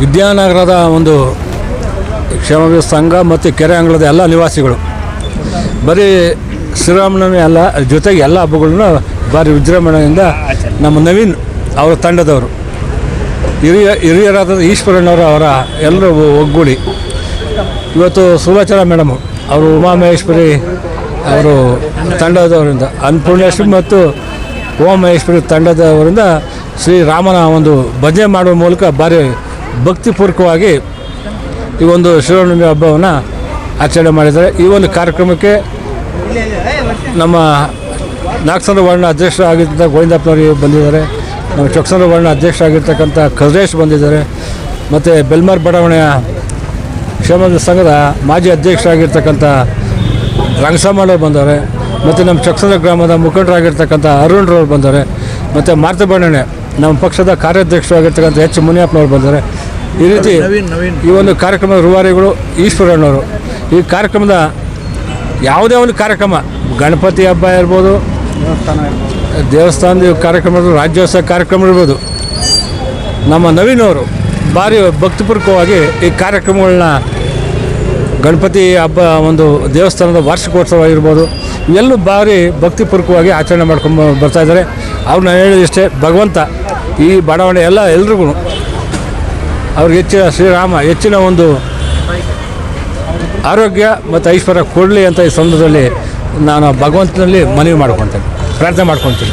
ವಿದ್ಯಾನಗರದ ಒಂದು ಕ್ಷೇಮ ಸಂಘ ಮತ್ತು ಕೆರೆ ಅಂಗಳದ ಎಲ್ಲ ನಿವಾಸಿಗಳು ಬರೀ ಶ್ರೀರಾಮನವಮಿ ಅಲ್ಲ, ಜೊತೆಗೆ ಎಲ್ಲ ಹಬ್ಬಗಳನ್ನ ಭಾರಿ ವಿಜೃಂಭಣೆಯಿಂದ ನಮ್ಮ ನವೀನ್ ಅವರ ತಂಡದವರು ಹಿರಿಯರಾದ ಈಶ್ವರಣ್ಣವರು ಅವರ ಎಲ್ಲರೂ ಒಗ್ಗೂಡಿ ಇವತ್ತು ಸುಲೋಚನಾ ಮೇಡಮು ಅವರು ಉಮಾಮಹೇಶ್ವರಿ ಅವರು ತಂಡದವರಿಂದ, ಅನ್ನಪೂರ್ಣೇಶ್ವರಿ ಮತ್ತು ಉಮಾಮಹೇಶ್ವರಿ ತಂಡದವರಿಂದ ಶ್ರೀರಾಮನ ಒಂದು ಭಜನೆ ಮಾಡುವ ಮೂಲಕ ಭಾರಿ ಭಕ್ತಿಪೂರ್ವಕವಾಗಿ ಈ ಒಂದು ಶ್ರೀರಾಮನವಮಿ ಹಬ್ಬವನ್ನು ಆಚರಣೆ ಮಾಡಿದ್ದಾರೆ. ಈ ಒಂದು ಕಾರ್ಯಕ್ರಮಕ್ಕೆ ನಮ್ಮ ನಾಲ್ಕು ವಾರ್ಡ್ನ ಅಧ್ಯಕ್ಷರಾಗಿದ್ದ ಗೋವಿಂದಪ್ಪನವರು ಬಂದಿದ್ದಾರೆ, ನಮ್ಮ ಚೊಕ್ಸಂದ್ರ ವಾರ್ಡ್ನ ಅಧ್ಯಕ್ಷರಾಗಿರ್ತಕ್ಕಂಥ ಖದ್ರೇಶ್ ಬಂದಿದ್ದಾರೆ, ಮತ್ತು ಬೆಲ್ಮಾರ್ ಬಡಾವಣೆಯ ಕ್ಷೇಮ ಸಂಘದ ಮಾಜಿ ಅಧ್ಯಕ್ಷರಾಗಿರ್ತಕ್ಕಂಥ ರಂಗಸಾಮಣ್ಣವ್ರು ಬಂದವರು, ಮತ್ತು ನಮ್ಮ ಚೊಕ್ಸಂದ್ರ ಗ್ರಾಮದ ಮುಖಂಡರಾಗಿರ್ತಕ್ಕಂಥ ಅರುಣ್ರವ್ರು ಬಂದವರು, ಮತ್ತು ಮಾರ್ತಬಣ್ಣೆ ನಮ್ಮ ಪಕ್ಷದ ಕಾರ್ಯಾಧ್ಯಕ್ಷರಾಗಿರ್ತಕ್ಕಂಥ ಎಚ್ ಮುನಿಯಪ್ಪನವ್ರು ಬಂದರೆ. ಈ ರೀತಿ ಈ ಒಂದು ಕಾರ್ಯಕ್ರಮದ ರೂವಾರಿಗಳು ಈಶ್ವರಣ್ಣವರು. ಈ ಕಾರ್ಯಕ್ರಮದ ಯಾವುದೇ ಒಂದು ಕಾರ್ಯಕ್ರಮ, ಗಣಪತಿ ಹಬ್ಬ ಇರ್ಬೋದು, ದೇವಸ್ಥಾನದ ಕಾರ್ಯಕ್ರಮ, ರಾಜ್ಯೋತ್ಸವ ಕಾರ್ಯಕ್ರಮ ಇರ್ಬೋದು, ನಮ್ಮ ನವೀನ್ ಅವರು ಭಾರಿ ಭಕ್ತಿಪೂರ್ವಕವಾಗಿ ಈ ಕಾರ್ಯಕ್ರಮಗಳನ್ನ ಗಣಪತಿ ಹಬ್ಬ ಒಂದು ದೇವಸ್ಥಾನದ ವಾರ್ಷಿಕೋತ್ಸವ ಇರ್ಬೋದು, ಇವೆಲ್ಲೂ ಭಾರಿ ಭಕ್ತಿಪೂರ್ವಕವಾಗಿ ಆಚರಣೆ ಮಾಡ್ಕೊಂಡು ಬರ್ತಾಯಿದ್ದಾರೆ. ಅವ್ರನ್ನ ಹೇಳಿದಿಷ್ಟೇ, ಭಗವಂತ ಈ ಬಡಾವಣೆ ಎಲ್ರಿಗೂ ಅವ್ರಿಗೆ ಹೆಚ್ಚಿನ ಒಂದು ಆರೋಗ್ಯ ಮತ್ತು ಐಶ್ವರ್ಯ ಕೊಡಲಿ ಅಂತ ಈ ಸಂದರ್ಭದಲ್ಲಿ ನಾನು ಭಗವಂತನಲ್ಲಿ ಮನವಿ ಮಾಡ್ಕೊತೇನೆ, ಪ್ರಾರ್ಥನೆ ಮಾಡ್ಕೊತೀನಿ.